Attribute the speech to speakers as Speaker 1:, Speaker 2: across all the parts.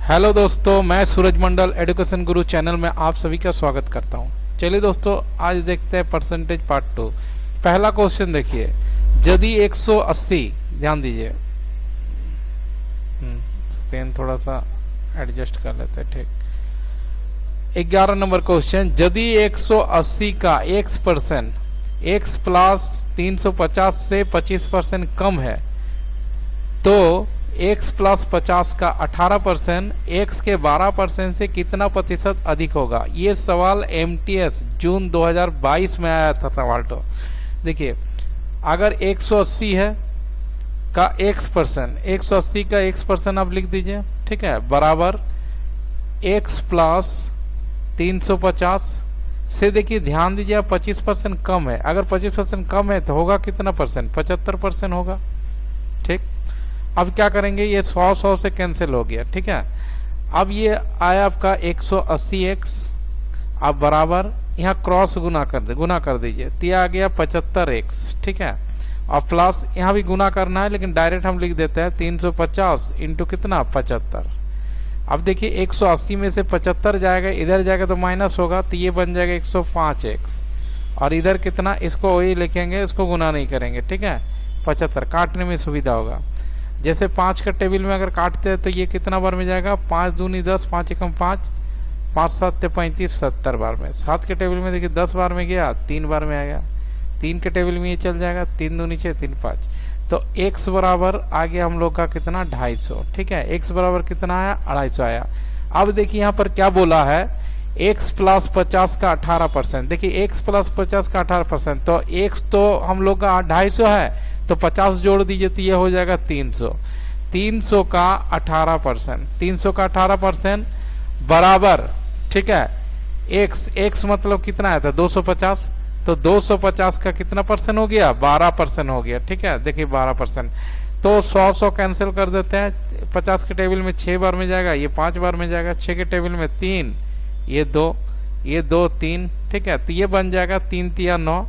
Speaker 1: Hello दोस्तों, मैं सूरज मंडल education गुरु channel में आप सभी का स्वागत करता हूं। चलिए दोस्तों, आज देखते हैं परसेंटेज पार्ट 2। पहला क्वेश्चन देखिए, यदि 180, ध्यान दीजिए, पेन थोड़ा सा एडजस्ट कर लेते हैं, ठीक। 11 नंबर क्वेश्चन, यदि 180 का x प्लस 350 से 25% कम है तो x प्लस 50 का 18% x के 12% से कितना प्रतिशत अधिक होगा। ये सवाल MTS जून 2022 में आया था सवाल। तो देखिए, अगर 180 है का x%, 180 का x% आप लिख दीजिए, ठीक है, बराबर x प्लस 350 से, देखिए ध्यान दीजिए, 25% कम है। अगर 25% कम है तो होगा कितना परसेंट, 75% होगा, ठीक। अब क्या करेंगे, ये 100 से कैंसिल हो गया, ठीक है। अब ये आया आपका 180x, अब बराबर यहाँ क्रॉस गुना कर दीजिए, तो यह आ गया 75x, ठीक है। और प्लस यहाँ भी गुना करना है, लेकिन डायरेक्ट हम लिख देते हैं 350 इंटू कितना, 75। अब देखिए 180 में से 75 जाएगा, इधर जाएगा तो माइनस होगा, तो ये बन जाएगा 105x। और इधर कितना, इसको वही लिखेंगे, इसको गुना नहीं करेंगे, ठीक है। 75 काटने में सुविधा होगा। जैसे 5 का टेबल में अगर काटते हैं तो ये कितना बार में जाएगा, 5 दूनी 10, 5 एकम 5, 5 7 35, 70 बार में। 7 के टेबल में देखिए 10 बार में गया, 3 बार में आएगा। 3 के टेबल में ये चल जाएगा, 3 दूनी 6, 3 5। तो x बराबर आ गया हम लोग का कितना, 250, ठीक है। x बराबर कितना आया, 250 आया। अब देखिए यहाँ पर क्या बोला है, x प्लस 50 का 18%। देखिए x प्लस 50 का 18%, तो x तो हम लोग का 250 है, तो 50 जोड़ दीजिए तो ये हो जाएगा 300। 300 का 18%, 300 का 18% बराबर, ठीक है, x मतलब कितना आया था, 250। तो 250 का कितना परसेंट हो गया, 12% हो गया, ठीक है। देखिए 12%, तो 100 कैंसिल कर देते हैं। 50 के टेबल में 6 बार में जाएगा, ये 5 बार में जाएगा। 6 के टेबल में 3, ये 2, ये 2 3, ठीक है। तो ये बन जाएगा 3 3 9,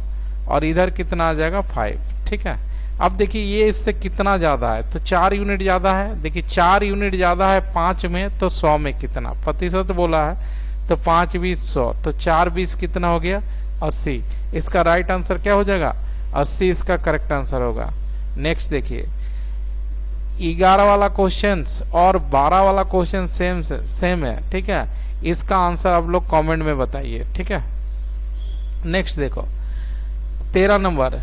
Speaker 1: और इधर कितना आ जाएगा, 5, ठीक है। अब देखिए ये इससे कितना ज्यादा है, तो 4 यूनिट ज्यादा है। देखिए 4 यूनिट ज्यादा है 5 में, तो 100 में कितना प्रतिशत बोला है, तो 5 20 100, तो 4 20 कितना हो गया, 80। इसका राइट आंसर क्या हो जाएगा, 80 इसका करेक्ट आंसर होगा। नेक्स्ट देखिए, 11 वाला क्वेश्चन और 12 वाला क्वेश्चन सेम है, ठीक है। इसका आंसर आप लोग कमेंट में बताइए, ठीक है। नेक्स्ट देखो, 13 नंबर,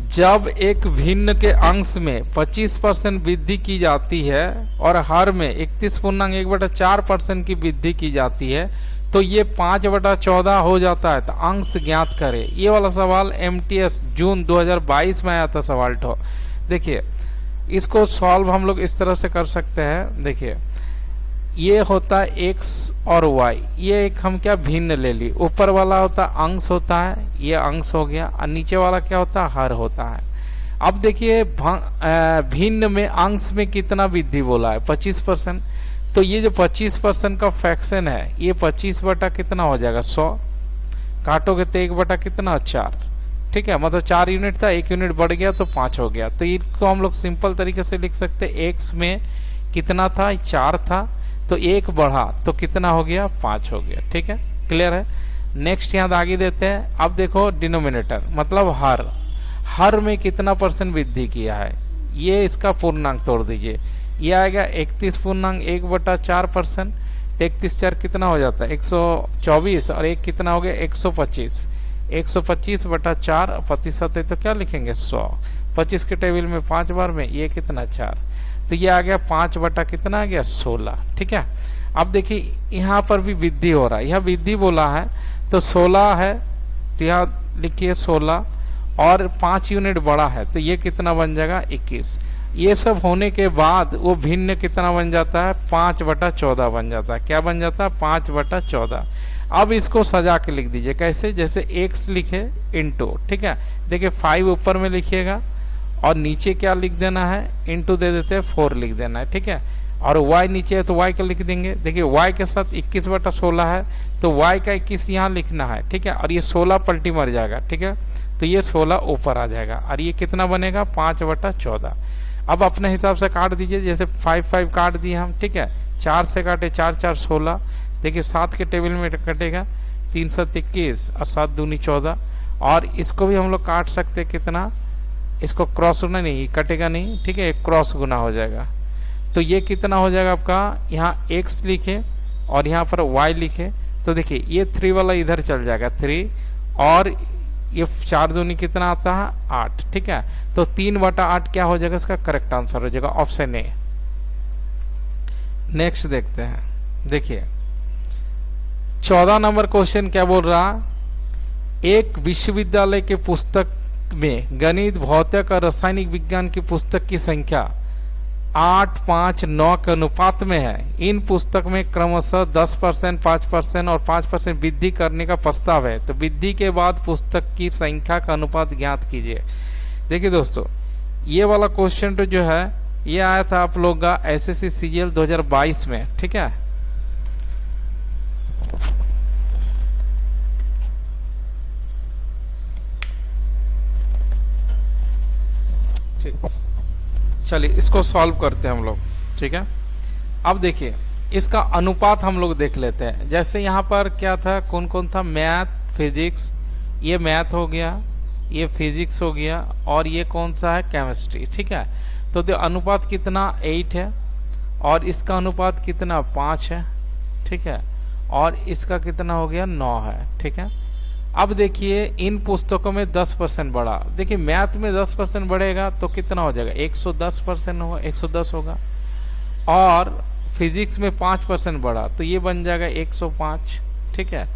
Speaker 1: जब एक भिन्न के अंश में 25% वृद्धि की जाती है और हर में 31.1/4% की वृद्धि की जाती है तो ये 5/14 हो जाता है, तो अंश ज्ञात करें। ये वाला सवाल MTS जून 2022 में आया था सवाल। तो देखिए इसको सॉल्व हम लोग इस तरह से कर सकते हैं। देखिए ये होता है x और y, ये एक हम क्या भिन्न ले ली, ऊपर वाला होता अंश होता है, ये अंश हो गया, और नीचे वाला क्या होता है, हर होता है। अब देखिए भिन्न में अंश में कितना वृद्धि बोला है, 25%। तो ये जो 25% का फ्रैक्शन है, ये 25 बटा कितना हो जाएगा, 100। काटोगे तो 1 बटा कितना, 4, ठीक है। मतलब 4 यूनिट था, 1 यूनिट बढ़ गया तो 5 हो गया। तो इसको हम लोग सिंपल तरीके से लिख सकते हैं, x में कितना था, 4 था, तो 1 बढ़ा तो कितना हो गया, 5 हो गया, ठीक है। क्लियर है। नेक्स्ट यहाँ आगे देते हैं। अब देखो डिनोमिनेटर मतलब हर में कितना परसेंट वृद्धि किया है, ये इसका पूर्णांक तोड़ दीजिए, ये आएगा 31.1/4%। 31 4 कितना हो जाता है, 124, और 1 कितना हो गया, 125। 125/4 प्रतिशत है, तो क्या लिखेंगे, 100। 25 के टेबल में 5 बार में, ये कितना, 4, तो ये आ गया 5 बटा कितना आ गया, 16, ठीक है। अब देखिए यहाँ पर भी वृद्धि हो रहा है, यहाँ वृद्धि बोला है तो 16 है, तो यहाँ लिखिए 16, और 5 यूनिट बड़ा है, तो ये कितना बन जाएगा, 21। ये सब होने के बाद वो भिन्न कितना बन जाता है, 5/14 बन जाता है। क्या बन जाता है, 5/14। अब इसको सजा के लिख दीजिए, कैसे, जैसे x लिखे इंटू, ठीक है। देखिए 5 ऊपर में लिखिएगा और नीचे क्या लिख देना है, इंटू दे देते हैं, 4 लिख देना है, ठीक है। और y नीचे है तो y का लिख देंगे। देखिए y के साथ 21/16 है, तो y का 21 यहाँ लिखना है, ठीक है। और ये 16 पलटी मर जाएगा, ठीक है, तो ये 16 ऊपर आ जाएगा, और ये कितना बनेगा, 5/14। अब अपने हिसाब से काट दीजिए, जैसे 5 5 काट दिए हम, ठीक है। 4 से काटे 4 4 16, देखिए 7 के टेबल में कटेगा 3 7 21 और 7 दूनी 14, और इसको भी हम लोग काट सकते कितना, इसको क्रॉस गुना नहीं कटेगा नहीं, ठीक है, क्रॉस गुना हो जाएगा। तो ये कितना हो जाएगा आपका, यहाँ x लिखे और यहाँ पर y लिखे, तो देखिए ये 3 वाला इधर चल जाएगा 3, और ये 4 दूनी कितना आता है 8, ठीक है। तो 3/8 क्या हो जाएगा, इसका करेक्ट आंसर हो जाएगा ऑप्शन ए। नेक्स्ट देखते हैं, देखिए 14 नंबर क्वेश्चन क्या बोल रहा, एक विश्वविद्यालय के पुस्तक में गणित, भौतिक और रासायनिक विज्ञान की पुस्तक की संख्या 8, 5, 9 के अनुपात में है। इन पुस्तक में क्रमशः 10%, 5% और 5% वृद्धि करने का प्रस्ताव है। तो वृद्धि के बाद पुस्तक की संख्या का अनुपात ज्ञात कीजिए। देखिए दोस्तों, ये वाला क्वेश्चन तो जो है ये आया था आप लोग का एसएससी सीजीएल 2022 में, ठीक है। चलिए इसको सॉल्व करते हैं हम लोग, ठीक है। अब देखिए इसका अनुपात हम लोग देख लेते हैं। जैसे यहाँ पर क्या था, कौन कौन था, मैथ, फिजिक्स, ये मैथ हो गया, ये फिजिक्स हो गया, और ये कौन सा है, केमिस्ट्री, ठीक है। तो अनुपात कितना 8 है, और इसका अनुपात कितना 5 है, ठीक है, और इसका कितना हो गया 9 है, ठीक है। अब देखिए इन पुस्तकों में 10% बढ़ा, देखिए मैथ में 10% बढ़ेगा तो कितना हो जाएगा 110% होगा, 110 होगा, और फिजिक्स में 5% बढ़ा तो ये बन जाएगा 105, ठीक है,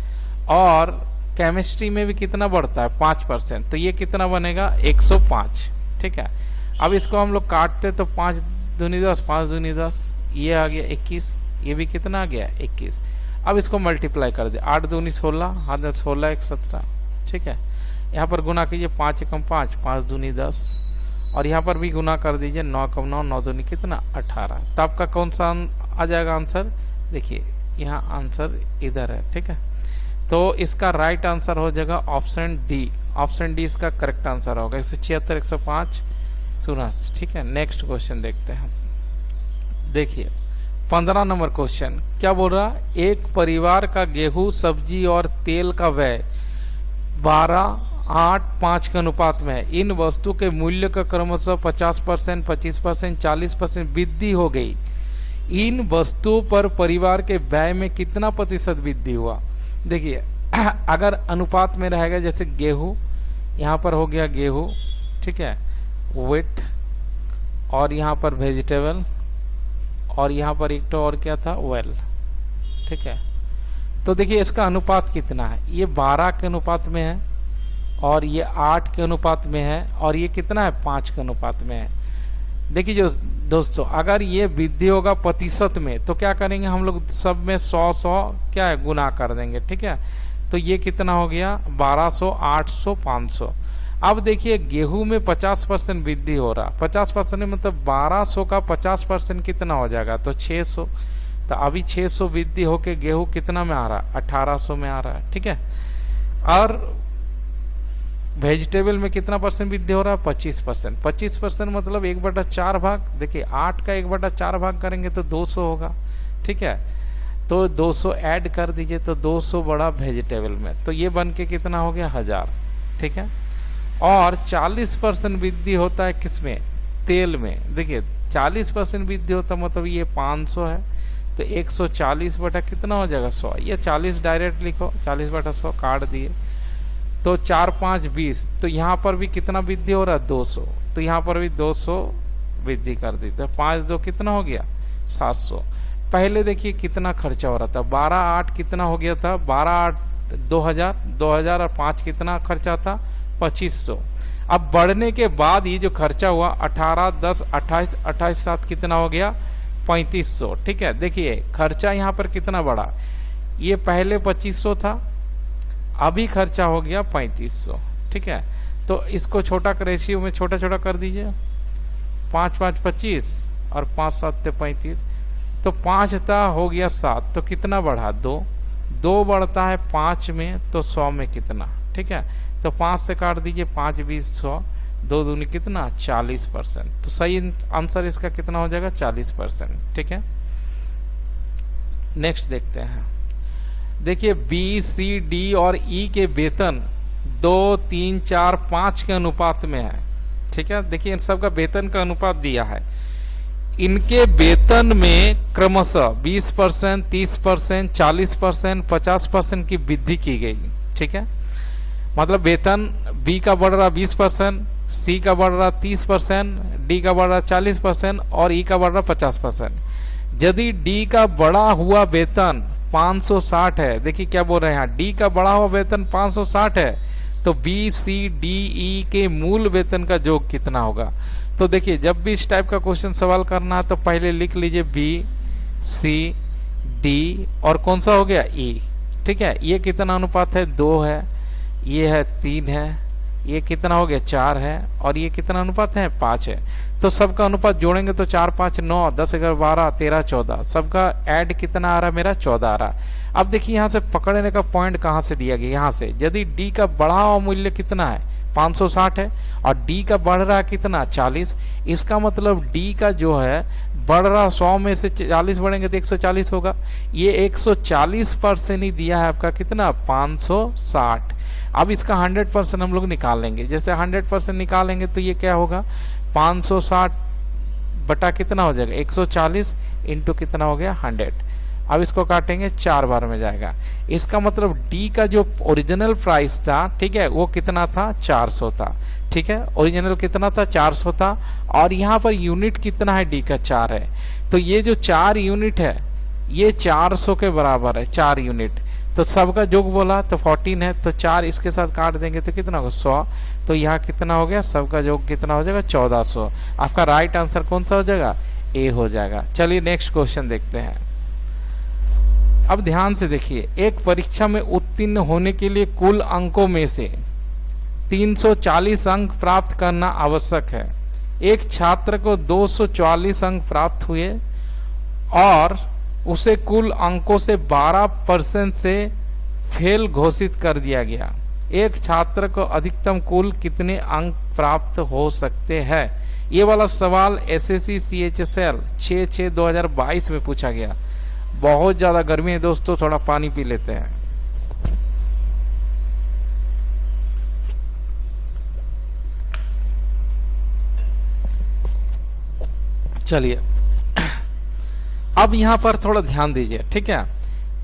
Speaker 1: और केमिस्ट्री में भी कितना बढ़ता है 5%, तो ये कितना बनेगा 105, ठीक है। अब इसको हम लोग काटते तो 5 दूनी 10, 5 दूनी 10, ये आ गया 21, ये भी कितना आ गया 21। अब इसको मल्टीप्लाई कर दे, 8 दूनी 16, हाथ 16 1 17, ठीक है। यहाँ पर गुना कीजिए 5 एकम 5, 5 दूनी 10, और यहाँ पर भी गुना कर दीजिए 9 एकम 9, 9 दूनी कितना 18। तो आपका कौन सा आ जाएगा आंसर, देखिए यहाँ आंसर इधर है, ठीक है। तो इसका राइट आंसर हो जाएगा ऑप्शन डी, ऑप्शन डी इसका करेक्ट आंसर होगा, 176 105 सुना, ठीक है। नेक्स्ट क्वेश्चन देखते हैं, देखिए 15 नंबर क्वेश्चन क्या बोल रहा, एक परिवार का गेहूं, सब्जी और तेल का व्यय 12, 8, 5 के अनुपात में है। इन वस्तु के मूल्य का क्रमशः 50%, 25%, 40% वृद्धि हो गई। इन वस्तुओं पर परिवार के व्यय में कितना प्रतिशत वृद्धि हुआ। देखिए अगर अनुपात में रहेगा, जैसे गेहूं, यहाँ पर हो गया गेहूं, ठीक है, वेट, और यहाँ पर वेजिटेबल, और यहाँ पर एक तो और क्या था, वेल, ठीक है। तो देखिए इसका अनुपात कितना है, ये 12 के अनुपात में है, और ये 8 के अनुपात में है, और ये कितना है 5 के अनुपात में है। देखिए जो दोस्तों, अगर ये वृद्धि होगा प्रतिशत में तो क्या करेंगे हम लोग, सब में 100 क्या है गुना कर देंगे, ठीक है। तो ये कितना हो गया 1200, 800, 500। अब देखिए गेहूं में 50% वृद्धि हो रहा, 50% मतलब 1200 का 50% कितना हो जाएगा, तो 600। तो अभी 600 वृद्धि होके गेहूं कितना में आ रहा है 1800 में आ रहा है, ठीक है। और वेजिटेबल में कितना परसेंट वृद्धि हो रहा है 25%, 25% मतलब 1/4 भाग, देखिए 8 का 1/4 भाग करेंगे तो 200 होगा, ठीक है। तो 200 ऐड कर दीजिए तो 200 बढ़ा वेजिटेबल में, तो ये बन के कितना हो गया 1000, ठीक है। और 40% वृद्धि होता है किसमें, तेल में। देखिए 40% वृद्धि होता मतलब ये 500 है, तो 140 बटा कितना हो जाएगा 100, ये 40 डायरेक्ट लिखो, 40/100 काट दिए, तो 4 5 20, तो यहाँ पर भी कितना वृद्धि हो रहा है 200, तो यहाँ पर भी 200 वृद्धि कर दी, तो 5 2 कितना हो गया 700। पहले देखिए कितना खर्चा हो रहा था, 12 8 कितना हो गया था, 12 8 2000, 2000 और 5 कितना खर्चा था 2500। अब बढ़ने के बाद ये जो खर्चा हुआ 18 10 28, 28 7 कितना हो गया 3500, ठीक है। देखिए खर्चा यहाँ पर कितना बढ़ा, ये पहले 2500 था, अभी खर्चा हो गया 3500, ठीक है। तो इसको छोटा रेशियो में छोटा छोटा कर दीजिए, 5 5 25 और 5 7 35, तो 5 था हो गया 7, तो कितना बढ़ा 2, 2 बढ़ता है 5 में तो 100 में कितना, ठीक है। तो 5 से काट दीजिए, 5 20 100, 2 दूनी कितना 40%, तो सही आंसर इसका कितना हो जाएगा 40%, ठीक है। नेक्स्ट देखते हैं। देखिए बी सी डी और ई के वेतन 2, 3, 4, 5 के अनुपात में है। ठीक है, देखिए इन सब का वेतन का अनुपात दिया है। इनके वेतन में क्रमशः 20%, 30%, 40%, 50% की वृद्धि की गई। ठीक है, मतलब वेतन बी का बढ़ रहा 20%, सी का बढ़ रहा 30%, डी का बढ़ रहा 40% और ई का बढ़ रहा 50%। यदि डी का बढ़ा हुआ वेतन 560 है, देखिए क्या बोल रहे हैं यहाँ, डी का बढ़ा हुआ वेतन 560 है, तो बी सी डी ई के मूल वेतन का योग कितना होगा। तो देखिए जब भी इस टाइप का क्वेश्चन सवाल करना है तो पहले लिख लीजिए बी सी डी और कौन सा हो गया ई। ठीक है, ये कितना अनुपात है, 2 है, ये है 3 है, ये कितना हो गया 4 है, और ये कितना अनुपात है 5 है। तो सबका अनुपात जोड़ेंगे तो 4, 5, 9, 10, 11, 12, 13, 14, सबका ऐड कितना आ रहा है मेरा 14 आ रहा। अब देखिए यहाँ से पकड़ने का पॉइंट कहाँ से दिया गया, यहाँ से यदि डी का बढ़ा हुआ मूल्य कितना है 560 है और डी का बढ़ रहा है कितना 40, इसका मतलब डी का जो है बढ़ रहा 100 में से 40 बढ़ेंगे तो 140 होगा। ये 140% ही दिया है आपका कितना 560। अब इसका 100% हम लोग निकाल लेंगे। जैसे 100% निकालेंगे तो ये क्या होगा 560 बटा कितना हो जाएगा 140 इंटू कितना हो गया 100। अब इसको काटेंगे 4 बार में जाएगा। इसका मतलब डी का जो ओरिजिनल प्राइस था, ठीक है, वो कितना था 400 था। ठीक है, ओरिजिनल कितना था 400 था और यहाँ पर यूनिट कितना है डी का 4 है। तो ये जो 4 यूनिट है ये 400 के बराबर है 4 यूनिट। तो सबका जोग बोला तो 14 है, तो 4 इसके साथ काट देंगे तो कितना होगा 100। तो यहाँ कितना हो गया सबका जोग कितना हो जाएगा 1400। आपका राइट आंसर कौन सा हो जाएगा ए हो जाएगा। चलिए नेक्स्ट क्वेश्चन देखते हैं। अब ध्यान से देखिए, एक परीक्षा में उत्तीर्ण होने के लिए कुल अंकों में से 340 अंक प्राप्त करना आवश्यक है। एक छात्र को 244 अंक प्राप्त हुए और उसे कुल अंकों से 12% से फेल घोषित कर दिया गया। एक छात्र को अधिकतम कुल कितने अंक प्राप्त हो सकते हैं। ये वाला सवाल एसएससी सीएचएसएल 6/6/2022 में पूछा गया। बहुत ज्यादा गर्मी है दोस्तों, थोड़ा पानी पी लेते हैं। चलिए अब यहां पर थोड़ा ध्यान दीजिए। ठीक है,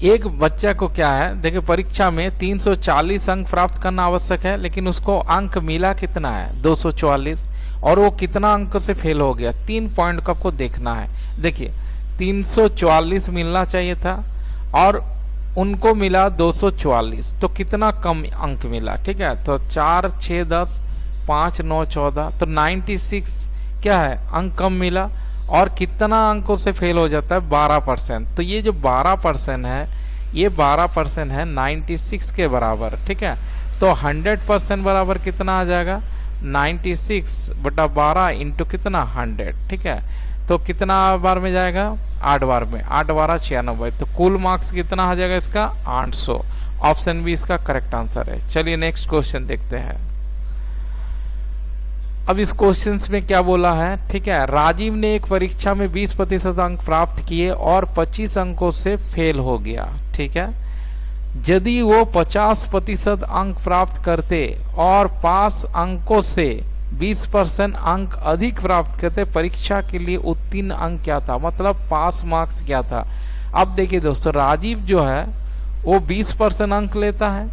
Speaker 1: एक बच्चा को क्या है, देखिए परीक्षा में 340 अंक प्राप्त करना आवश्यक है, लेकिन उसको अंक मिला कितना है 244 और वो कितना अंक से फेल हो गया। 3 पॉइंट को आपको देखना है। देखिए 344 मिलना चाहिए था और उनको मिला 244, तो कितना कम अंक मिला। ठीक है, तो 4, 6, 10, 5, 9, 14, तो 96 क्या है अंक कम मिला और कितना अंकों से फेल हो जाता है 12%। तो ये जो 12% है ये 12% है 96 के बराबर। ठीक है, तो 100% बराबर कितना आ जाएगा 96/12 इंटू कितना 100। ठीक है, तो कितना बार में जाएगा 8 बार में, 8 12 96। तो कुल मार्क्स कितना आ जाएगा इसका 800। ऑप्शन बी इसका करेक्ट आंसर है। चलिए नेक्स्ट क्वेश्चन देखते हैं। अब इस क्वेश्चन में क्या बोला है। ठीक है, राजीव ने एक परीक्षा में 20% अंक प्राप्त किए और 25 अंकों से फेल हो गया। ठीक है, यदि वो 50% अंक प्राप्त करते और पास अंकों से 20% अंक अधिक प्राप्त करते, परीक्षा के लिए उत्तीर्ण अंक क्या था, मतलब पास मार्क्स क्या था। अब देखिए दोस्तों, राजीव जो है वो 20% अंक लेता है।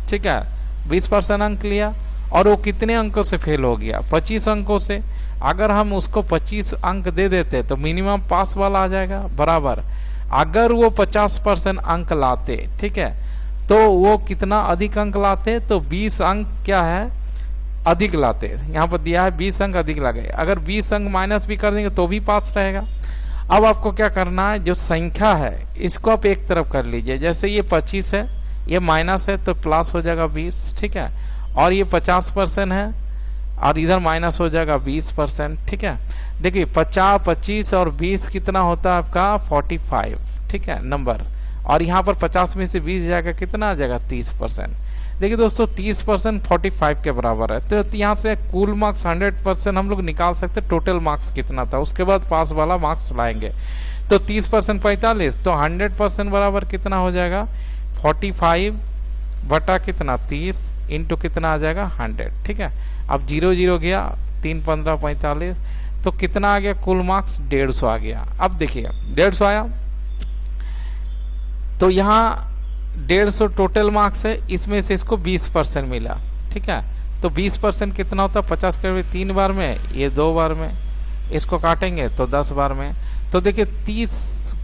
Speaker 1: ठीक है, 20% अंक लिया और वो कितने अंकों से फेल हो गया 25 अंकों से। अगर हम उसको 25 अंक दे देते तो मिनिमम पास वाला आ जाएगा बराबर। अगर वो 50% अंक लाते, ठीक है, तो वो कितना अधिक अंक लाते, तो 20 अंक क्या है अधिक लाते। यहाँ पर दिया है 20 अंक अधिक लगे। अगर 20 अंक माइनस भी कर देंगे तो भी पास रहेगा। अब आपको क्या करना है, जो संख्या है इसको आप एक तरफ कर लीजिए। जैसे ये 25 है, ये माइनस है तो प्लस हो जाएगा 20। ठीक है, और ये 50% है और इधर माइनस हो जाएगा 20%। ठीक है, देखिए 50, 25 और 20 कितना होता है आपका 45। ठीक है नंबर, और यहाँ पर 50 में से 20 जाएगा कितना आ जाएगा 30%। देखिए दोस्तों 30% 45 के बराबर है। तो यहाँ से कुल मार्क्स 100% हम लोग निकाल सकते, टोटल मार्क्स कितना था, उसके बाद पास वाला मार्क्स लाएंगे। तो 30% 45, तो 100% बराबर कितना हो जाएगा 45 बटा कितना 30 इंटू कितना आ जाएगा 100। ठीक है, अब 0 0 गया, 3 15 45, तो कितना आ गया कुल मार्क्स 150 आ गया। अब देखिए 150 आया, तो यहाँ 150 टोटल मार्क्स है, इसमें से इसको 20% मिला। ठीक है, तो 20% कितना होता है 50 के 3 बार में, ये 2 बार में, इसको काटेंगे तो 10 बार में, तो देखिए 30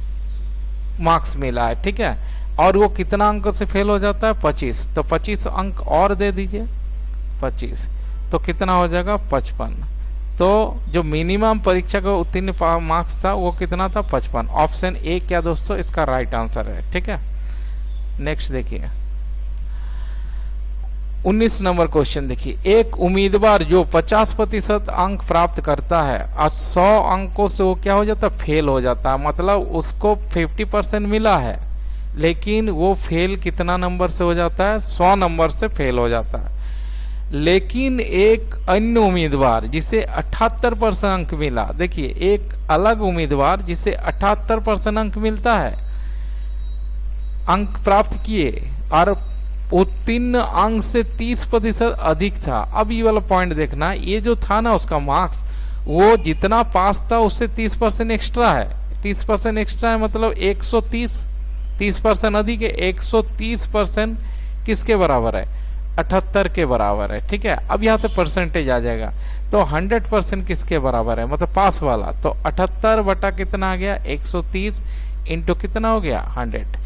Speaker 1: मार्क्स मिला है। ठीक है, और वो कितना अंक से फेल हो जाता है 25, तो 25 अंक और दे दीजिए 25, तो कितना हो जाएगा 55। तो जो मिनिमम परीक्षा का उत्तीर्ण मार्क्स था वो कितना था 55। ऑप्शन ए क्या दोस्तों इसका राइट आंसर है। ठीक है, नेक्स्ट देखिए 19 नंबर क्वेश्चन देखिए, एक उम्मीदवार जो 50% अंक प्राप्त करता है और 100 अंकों से वो क्या हो जाता है फेल हो जाता है, मतलब उसको 50% मिला है लेकिन वो फेल कितना नंबर से हो जाता है 100 नंबर से फेल हो जाता है। लेकिन एक अन्य उम्मीदवार जिसे 78% अंक मिला, देखिए एक अलग उम्मीदवार जिसे 78% अंक मिलता है, अंक प्राप्त किए और उत्तीर्ण अंक से 30% अधिक था। अब ये वाला पॉइंट देखना, ये जो था ना उसका मार्क्स, वो जितना पास था उससे 30% एक्स्ट्रा है। 30% एक्स्ट्रा है मतलब 130, 30% अधिक है, 130% किसके बराबर है 78 के बराबर है। ठीक है, अब यहाँ से परसेंटेज आ जाएगा, तो 100% किसके बराबर है मतलब पास वाला, तो 78 बटा कितना आ गया 130 इंटू कितना हो गया 100।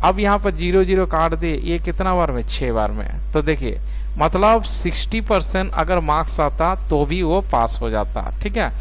Speaker 1: अब यहाँ पर 0 0 काट दिए, ये कितना बार में 6 बार में, तो देखिए मतलब 60% अगर मार्क्स आता तो भी वो पास हो जाता। ठीक है,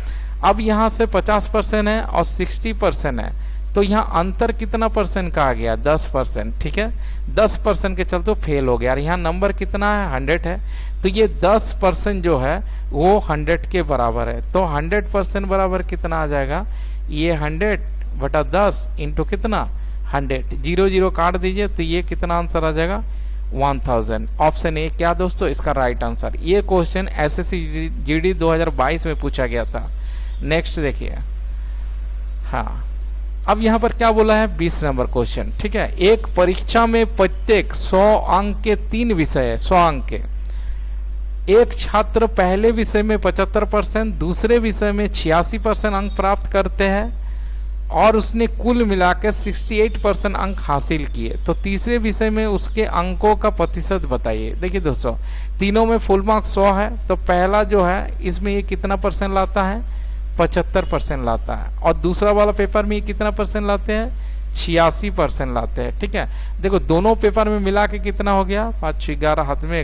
Speaker 1: अब यहाँ से 50% है और 60% है, तो यहाँ अंतर कितना परसेंट का आ गया 10%। ठीक है, 10% के चलते फेल हो गया, और यहाँ नंबर कितना है 100 है, तो ये 10% जो है वो 100 के बराबर है। तो 100% बराबर कितना आ जाएगा, ये 100 बटा 10 इंटू कितना 100, 0 0 काट दीजिए, तो ये कितना आंसर आ जाएगा 1000। ऑप्शन ए क्या दोस्तों इसका राइट आंसर। ये क्वेश्चन एसएससी जीडी 2022 में पूछा गया था। नेक्स्ट देखिए, हाँ अब यहाँ पर क्या बोला है 20 नंबर क्वेश्चन। ठीक है, एक परीक्षा में प्रत्येक 100 अंक के 3 विषय है, 100 अंक के। एक छात्र पहले विषय में 75%, दूसरे विषय में 86% अंक प्राप्त करते हैं और उसने कुल मिलाकर 68% अंक हासिल किए, तो तीसरे विषय में उसके अंकों का प्रतिशत बताइए। देखिए दोस्तों तीनों में फुल मार्क्स 100 है, तो पहला जो है इसमें ये कितना परसेंट लाता है 75% लाता है, और दूसरा वाला पेपर में ये कितना परसेंट लाते हैं 86% लाते हैं। ठीक है, देखो दोनों पेपर में मिला के कितना हो गया 5 6 11 हाथ में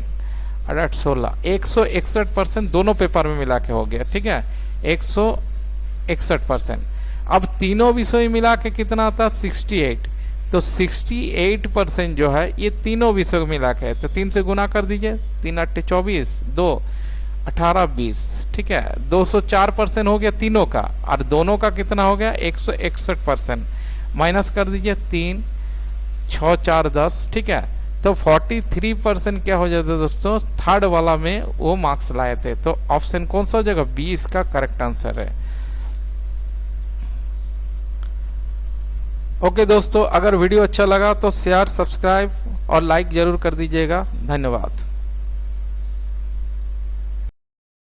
Speaker 1: 8 16 161% दोनों पेपर में मिला के हो गया। ठीक है, 161%। अब तीनों विषय मिला के कितना आता है 68, तो 68% जो है ये तीनों विषय मिला के, तो 3 से गुना कर दीजिए, 3 8 24 2 18 20। ठीक है, 204% हो गया तीनों का, और दोनों का कितना हो गया 161%, माइनस कर दीजिए 3 6 4 10। ठीक है, तो 43% क्या हो जाता है दोस्तों थर्ड वाला में वो मार्क्स लाए थे। तो ऑप्शन कौन सा हो जाएगा 20 का करेक्ट आंसर है। ओके दोस्तों, अगर वीडियो अच्छा लगा तो शेयर सब्सक्राइब और लाइक जरूर कर दीजिएगा। धन्यवाद।